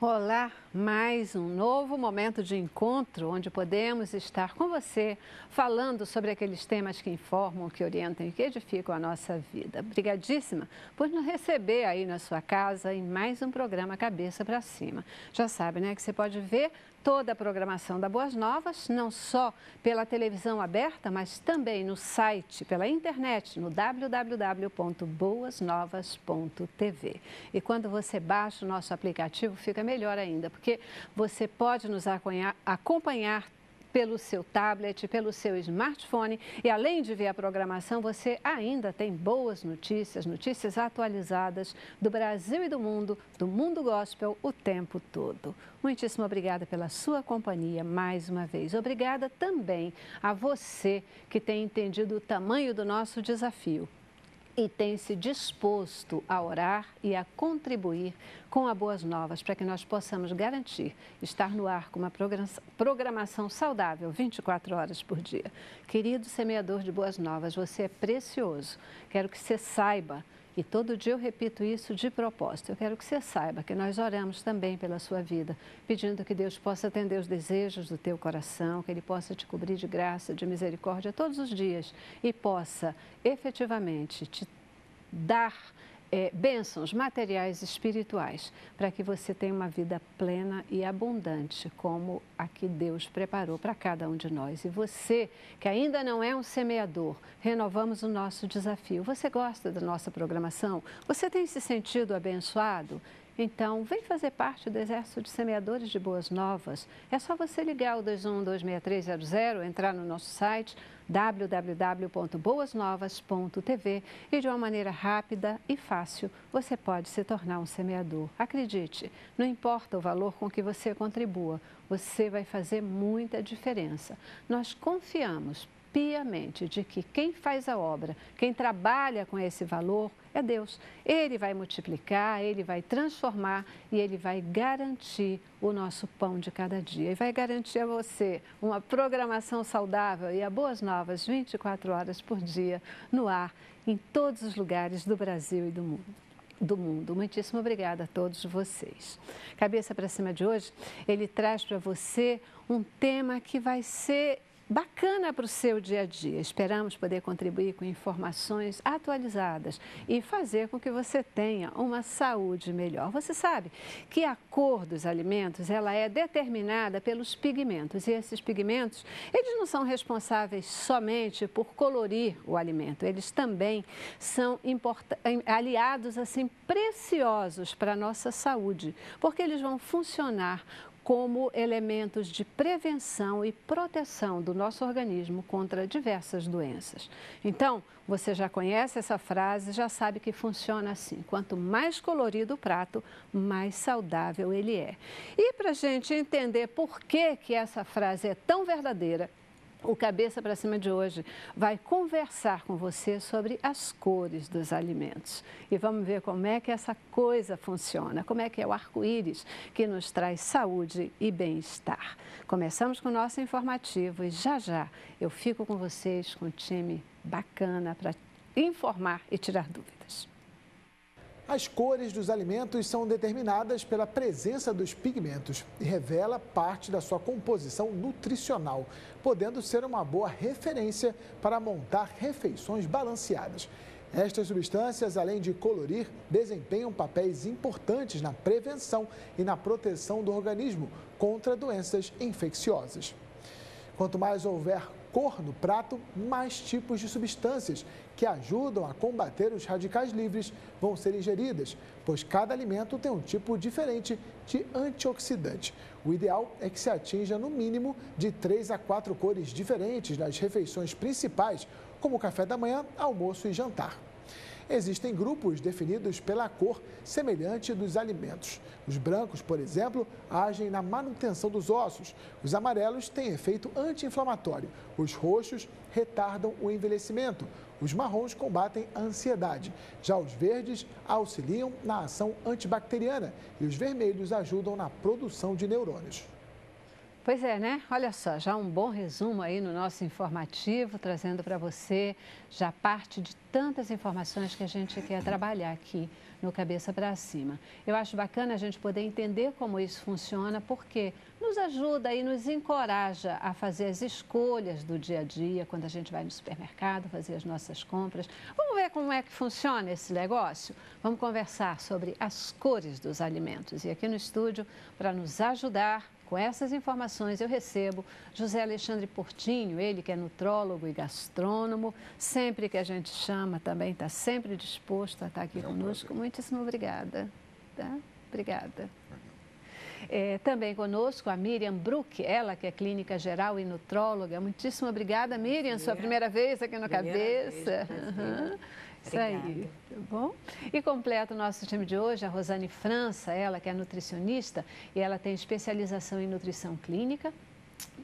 Olá, mais um novo momento de encontro onde podemos estar com você falando sobre aqueles temas que informam, que orientam e que edificam a nossa vida. Obrigadíssima por nos receber aí na sua casa em mais um programa Cabeça para Cima. Já sabe, né, que você pode ver toda a programação da Boas Novas, não só pela televisão aberta, mas também no site, pela internet, no www.boasnovas.tv. E quando você baixa o nosso aplicativo, fica melhor ainda, porque você pode nos acompanhar pelo seu tablet, pelo seu smartphone e além de ver a programação, você ainda tem boas notícias, notícias atualizadas do Brasil e do mundo gospel o tempo todo. Muitíssimo obrigada pela sua companhia mais uma vez. Obrigada também a você que tem entendido o tamanho do nosso desafio e tem se disposto a orar e a contribuir com a Boas Novas para que nós possamos garantir estar no ar com uma programação saudável 24 horas por dia. Querido semeador de Boas Novas, você é precioso. Quero que você saiba, e todo dia eu repito isso de propósito, eu quero que você saiba que nós oramos também pela sua vida, pedindo que Deus possa atender os desejos do teu coração, que Ele possa te cobrir de graça, de misericórdia todos os dias e possa efetivamente te dar bênçãos materiais e espirituais para que você tenha uma vida plena e abundante, como a que Deus preparou para cada um de nós. E você, que ainda não é um semeador, renovamos o nosso desafio. Você gosta da nossa programação? Você tem se sentido abençoado? Então, vem fazer parte do Exército de Semeadores de Boas Novas. É só você ligar o 21-26300, entrar no nosso site www.boasnovas.tv e de uma maneira rápida e fácil você pode se tornar um semeador. Acredite, não importa o valor com que você contribua, você vai fazer muita diferença. Nós confiamos piamente de que quem faz a obra, quem trabalha com esse valor é Deus. Ele vai multiplicar, Ele vai transformar e Ele vai garantir o nosso pão de cada dia. E vai garantir a você uma programação saudável e a Boas Novas 24 horas por dia no ar, em todos os lugares do Brasil e do mundo. Muitíssimo obrigada a todos vocês. Cabeça para Cima de hoje, ele traz para você um tema que vai ser bacana para o seu dia a dia. Esperamos poder contribuir com informações atualizadas e fazer com que você tenha uma saúde melhor. Você sabe que a cor dos alimentos, ela é determinada pelos pigmentos e esses pigmentos, eles não são responsáveis somente por colorir o alimento, eles também são aliados assim preciosos para a nossa saúde, porque eles vão funcionar como elementos de prevenção e proteção do nosso organismo contra diversas doenças. Então, você já conhece essa frase, já sabe que funciona assim: quanto mais colorido o prato, mais saudável ele é. E para a gente entender por que essa frase é tão verdadeira, o Cabeça para Cima de hoje vai conversar com você sobre as cores dos alimentos. E vamos ver como é que essa coisa funciona, como é que é o arco-íris que nos traz saúde e bem-estar. Começamos com o nosso informativo e já eu fico com vocês, com um time bacana para informar e tirar dúvidas. As cores dos alimentos são determinadas pela presença dos pigmentos e revela parte da sua composição nutricional, podendo ser uma boa referência para montar refeições balanceadas. Estas substâncias, além de colorir, desempenham papéis importantes na prevenção e na proteção do organismo contra doenças infecciosas. Quanto mais houver cor no prato, mais tipos de substâncias que ajudam a combater os radicais livres vão ser ingeridas, pois cada alimento tem um tipo diferente de antioxidante. O ideal é que se atinja no mínimo de 3 a 4 cores diferentes nas refeições principais, como café da manhã, almoço e jantar. Existem grupos definidos pela cor semelhante dos alimentos. Os brancos, por exemplo, agem na manutenção dos ossos. Os amarelos têm efeito anti-inflamatório. Os roxos retardam o envelhecimento. Os marrons combatem a ansiedade. Já os verdes auxiliam na ação antibacteriana e os vermelhos ajudam na produção de neurônios. Pois é, né? Olha só, já um bom resumo aí no nosso informativo, trazendo para você já parte de tantas informações que a gente quer trabalhar aqui no Cabeça para Cima. Eu acho bacana a gente poder entender como isso funciona, porque nos ajuda e nos encoraja a fazer as escolhas do dia a dia, quando a gente vai no supermercado fazer as nossas compras. Vamos ver como é que funciona esse negócio? Vamos conversar sobre as cores dos alimentos. E aqui no estúdio, para nos ajudar com essas informações, eu recebo José Alexandre Portinho, ele que é nutrólogo e gastrônomo. Sempre que a gente chama também está sempre disposto a estar aqui conosco. Muitíssimo obrigada. Tá? Obrigada. Também conosco a Miriam Bruck, ela que é clínica geral e nutróloga. Muitíssimo obrigada, Miriam, sua primeira vez aqui no Cabeça. Isso aí, tá bom? E completa o nosso time de hoje a Rosane França, ela que é nutricionista e ela tem especialização em nutrição clínica.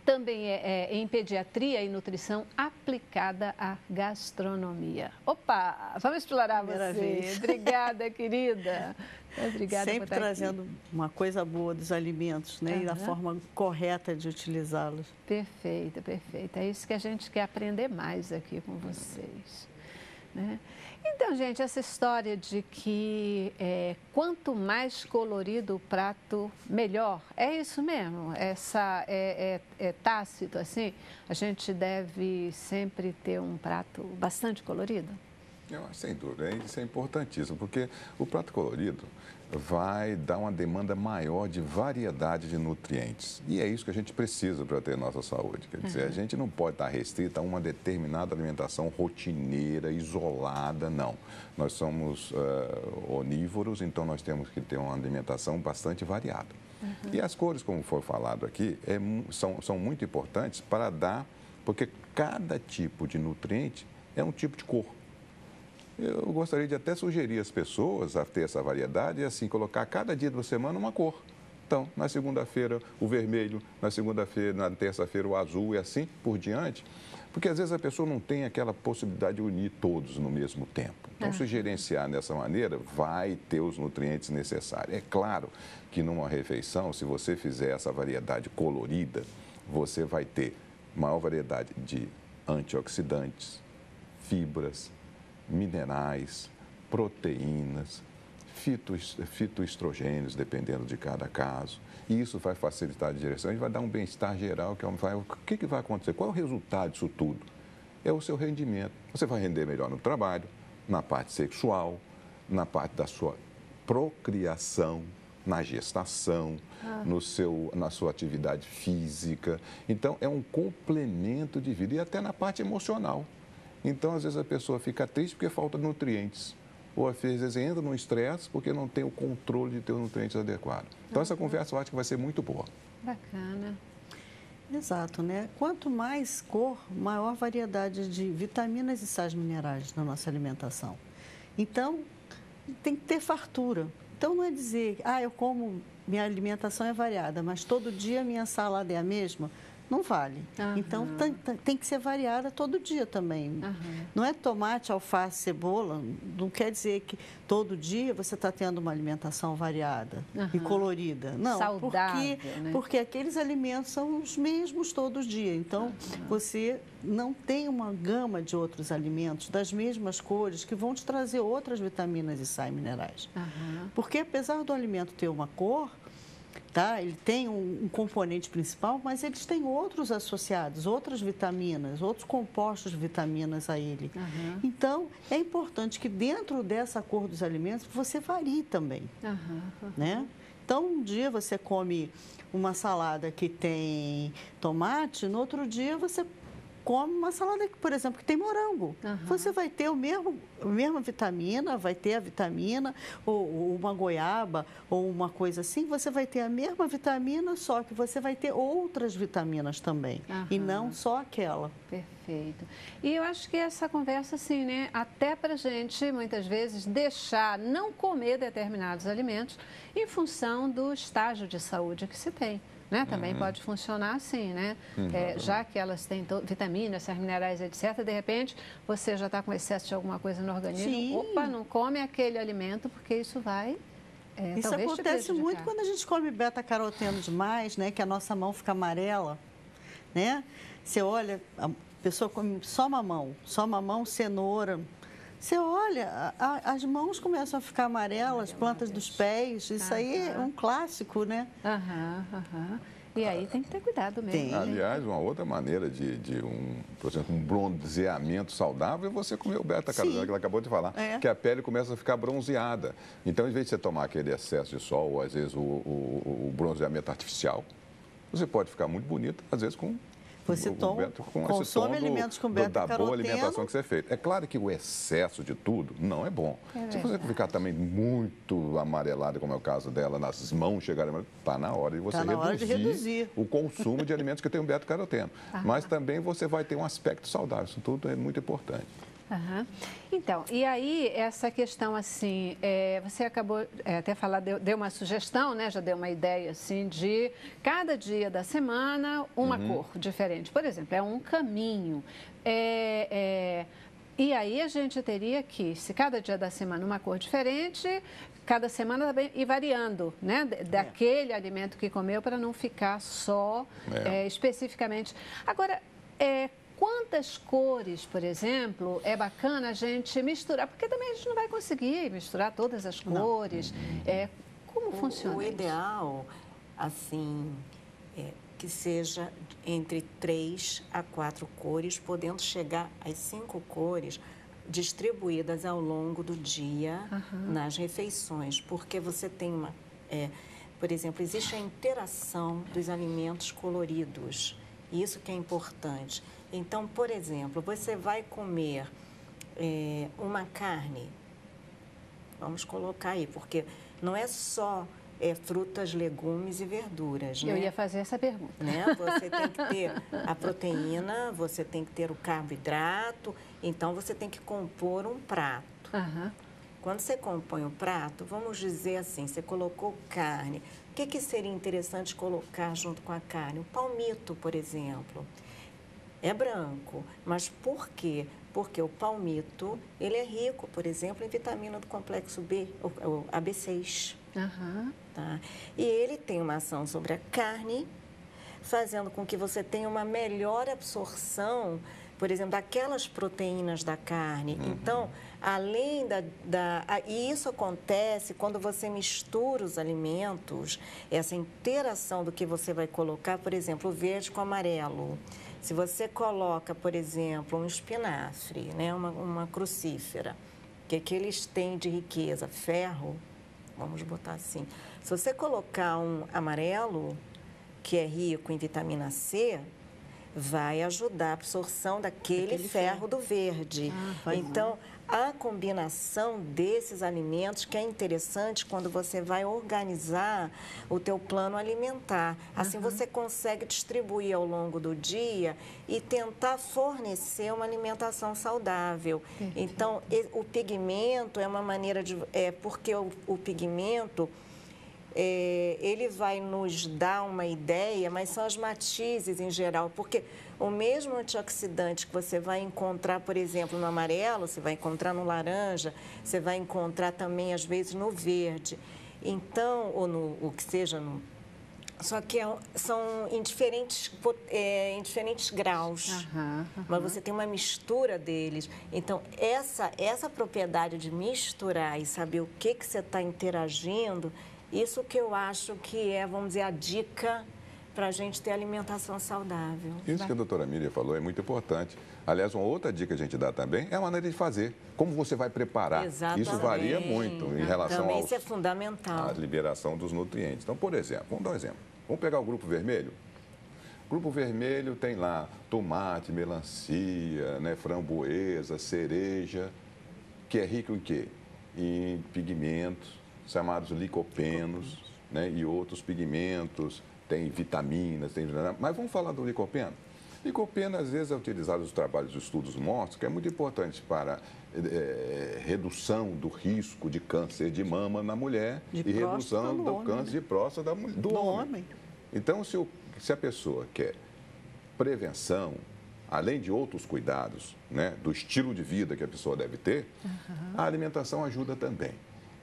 Também é em pediatria e nutrição aplicada à gastronomia. Opa, vamos explorar você. Obrigada, querida. Obrigada por Sempre estar trazendo aqui. uma coisa boa dos alimentos, né? E da forma correta de utilizá-los. Perfeito, perfeito. É isso que a gente quer aprender mais aqui com vocês. Né? Então, gente, essa história de que quanto mais colorido o prato, melhor. É isso mesmo? É tácito, assim? A gente deve sempre ter um prato bastante colorido? Eu acho, sem dúvida, isso é importantíssimo, porque o prato colorido vai dar uma demanda maior de variedade de nutrientes. E é isso que a gente precisa para ter nossa saúde. Quer dizer, a gente não pode estar restrito a uma determinada alimentação rotineira, isolada, não. Nós somos onívoros, então nós temos que ter uma alimentação bastante variada. E as cores, como foi falado aqui, são muito importantes para dar, porque cada tipo de nutriente é um tipo de cor. Eu gostaria de até sugerir às pessoas a ter essa variedade e assim colocar cada dia da semana uma cor. Então, na segunda-feira o vermelho, na terça-feira o azul e assim por diante. Porque às vezes a pessoa não tem aquela possibilidade de unir todos no mesmo tempo. Então, se gerenciar dessa maneira, vai ter os nutrientes necessários. É claro que numa refeição, se você fizer essa variedade colorida, você vai ter maior variedade de antioxidantes, fibras, minerais, proteínas, fitoestrogênios, dependendo de cada caso. E isso vai facilitar a digestão e vai dar um bem-estar geral. O que vai acontecer? Qual é o resultado disso tudo? É o seu rendimento. Você vai render melhor no trabalho, na parte sexual, na parte da sua procriação, na gestação, na sua atividade física. Então, é um complemento de vida e até na parte emocional. Então, às vezes, a pessoa fica triste porque falta nutrientes. Ou, às vezes, entra num estresse porque não tem o controle de ter os nutrientes adequados. Então, essa conversa eu acho que vai ser muito boa. Bacana. Exato, né? Quanto mais cor, maior variedade de vitaminas e sais minerais na nossa alimentação. Então, tem que ter fartura. Então, não é dizer, eu como, minha alimentação é variada, mas todo dia minha salada é a mesma. Não vale. Então, tem que ser variada todo dia também. Não é tomate, alface, cebola. Não quer dizer que todo dia você está tendo uma alimentação variada e colorida. Não, saudável, porque aqueles alimentos são os mesmos todo dia. Então, você não tem uma gama de outros alimentos das mesmas cores que vão te trazer outras vitaminas e sais minerais. Porque, apesar do alimento ter uma cor, ele tem um componente principal, mas eles têm outros associados, outras vitaminas, outros compostos de vitaminas a ele. Então, é importante que dentro dessa cor dos alimentos você varie também. Né? Então, um dia você come uma salada que tem tomate, no outro dia você come uma salada, por exemplo, que tem morango. Você vai ter a mesma vitamina, vai ter a vitamina, ou uma goiaba, ou uma coisa assim, você vai ter a mesma vitamina, só que você vai ter outras vitaminas também, e não só aquela. Perfeito. E eu acho que essa conversa, assim, né, até para a gente, muitas vezes, não comer determinados alimentos em função do estágio de saúde que se tem. Né? Também pode funcionar assim, né? Já que elas têm vitaminas, sais minerais, etc., de repente você já está com excesso de alguma coisa no organismo. Opa, não come aquele alimento porque isso vai Isso talvez te acontece muito prejudicar. quando a gente come beta-caroteno demais, né? Que a nossa mão fica amarela, né? Você olha, a pessoa come só mamão, cenoura. Você olha, as mãos começam a ficar amarelas, plantas dos pés. Isso aí é um clássico, né? E aí tem que ter cuidado mesmo. Tem. né? Aliás, uma outra maneira por exemplo, um bronzeamento saudável é você comer o beta-caroteno, que ela acabou de falar, que a pele começa a ficar bronzeada. Então, em vez de você tomar aquele excesso de sol, ou às vezes o bronzeamento artificial, você pode ficar muito bonito, às vezes com Você consome esse tom alimentos com da beta-caroteno. boa alimentação que você fez. É claro que o excesso de tudo não é bom. Se você ficar também muito amarelado, como é o caso dela, nas mãos chegarem, está na hora de você reduzir o consumo de alimentos que tem o beta-caroteno. Mas também você vai ter um aspecto saudável. Isso tudo é muito importante. Então, e aí essa questão assim, você acabou até falar, deu uma sugestão, né? Já deu uma ideia assim de cada dia da semana uma cor diferente. Por exemplo, é um caminho. E aí a gente teria que, se cada dia da semana uma cor diferente, cada semana também ir variando, né? Daquele alimento que comeu para não ficar só especificamente. Agora, quantas cores, por exemplo, é bacana a gente misturar? Porque também a gente não vai conseguir misturar todas as cores. Como funciona O isso? ideal, assim, que seja entre 3 a 4 cores, podendo chegar às 5 cores distribuídas ao longo do dia nas refeições. Porque você tem uma... por exemplo, existe a interação dos alimentos coloridos. Isso que é importante. Então, por exemplo, você vai comer uma carne, vamos colocar aí, porque não é só frutas, legumes e verduras, né? Eu ia fazer essa pergunta. Né? Você tem que ter a proteína, você tem que ter o carboidrato, então você tem que compor um prato. Quando você compõe o prato, vamos dizer assim, você colocou carne, o que seria interessante colocar junto com a carne? O palmito, por exemplo. É branco, mas por quê? Porque o palmito, ele é rico, por exemplo, em vitamina do complexo B, o AB6. Tá? E ele tem uma ação sobre a carne, fazendo com que você tenha uma melhor absorção, por exemplo, daquelas proteínas da carne. Então, além e isso acontece quando você mistura os alimentos, essa interação do que você vai colocar, por exemplo, o verde com o amarelo. Se você coloca, por exemplo, um espinafre, né, uma crucífera, que eles têm de riqueza? Ferro, vamos botar assim. Se você colocar um amarelo, que é rico em vitamina C, vai ajudar a absorção daquele ferro do verde. Então, a combinação desses alimentos que é interessante quando você vai organizar o teu plano alimentar. Assim você consegue distribuir ao longo do dia e tentar fornecer uma alimentação saudável. Então, o pigmento é uma maneira de... porque o pigmento... ele vai nos dar uma ideia, mas são as matizes em geral, porque o mesmo antioxidante que você vai encontrar, por exemplo, no amarelo, você vai encontrar no laranja, você vai encontrar também, às vezes, no verde. Então, ou no o que seja, só que são em diferentes graus, mas você tem uma mistura deles. Então, essa propriedade de misturar e saber o que você está interagindo, isso que eu acho que é, vamos dizer, a dica para a gente ter alimentação saudável. Isso que a doutora Miriam falou é muito importante. Aliás, uma outra dica que a gente dá também é a maneira de fazer. Como você vai preparar. Exatamente. Isso varia muito em relação isso é fundamental. à liberação dos nutrientes. Então, por exemplo, vamos dar um exemplo. Vamos pegar o grupo vermelho. O grupo vermelho tem lá tomate, melancia, né, framboesa, cereja, que é rico em quê? Em pigmentos, chamados licopenos, né, e outros pigmentos, tem vitaminas, mas vamos falar do licopeno. Licopeno, às vezes, é utilizado nos trabalhos de estudos mortos, que é muito importante para redução do risco de câncer de mama na mulher e redução do câncer de próstata do homem. Então, se a pessoa quer prevenção, além de outros cuidados, né, do estilo de vida que a pessoa deve ter, a alimentação ajuda também.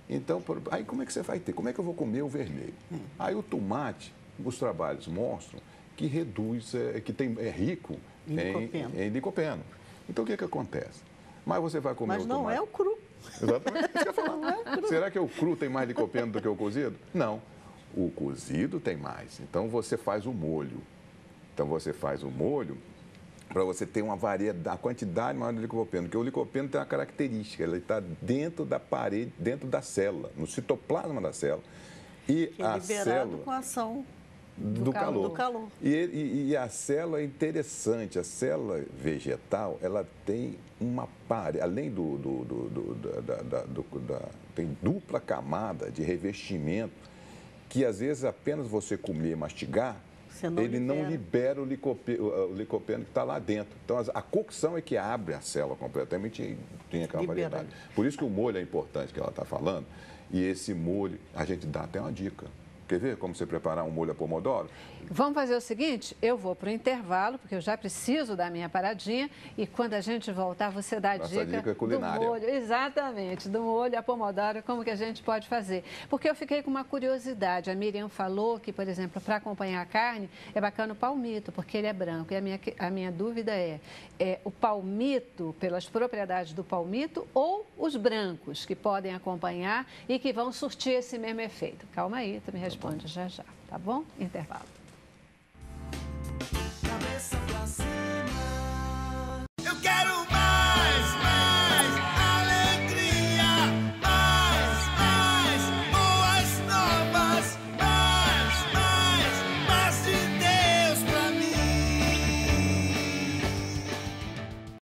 Então, aí como é que você vai ter? Como é que eu vou comer o vermelho? Aí o tomate, os trabalhos mostram que reduz, é rico em licopeno. Então, o que acontece? Mas você vai comer o tomate... Mas não é o cru. Exatamente, isso que eu ia falar. Será que o cru tem mais licopeno do que o cozido? Não. O cozido tem mais. Então, você faz o molho. Então, você faz o molho para você ter uma variedade, a quantidade maior de licopeno. Porque o licopeno tem uma característica, ele está dentro da parede, dentro da célula, no citoplasma da célula. E que é a liberado célula... com a ação do calor. Do calor. E a célula é interessante, a célula vegetal, ela tem uma parede, além tem dupla camada de revestimento, que às vezes apenas você comer e mastigar, ele não libera o licopeno que está lá dentro. Então, a cocção é que abre a célula completamente e tem aquela variedade. Por isso que o molho é importante, que ela está falando. E esse molho, a gente dá até uma dica. Quer ver como você preparar um molho a pomodoro? Vamos fazer o seguinte, eu vou para o intervalo, porque eu já preciso da minha paradinha, e quando a gente voltar, você dá a dica culinária. Do molho, exatamente, do molho a pomodoro, como que a gente pode fazer. Porque eu fiquei com uma curiosidade, a Miriam falou que, por exemplo, para acompanhar a carne, é bacana o palmito, porque ele é branco, e a minha dúvida é o palmito, pelas propriedades do palmito, ou os brancos, que podem acompanhar e que vão surtir esse mesmo efeito? Calma aí, tu me responde já, tá bom? Intervalo. Cabeça pra cima. Eu quero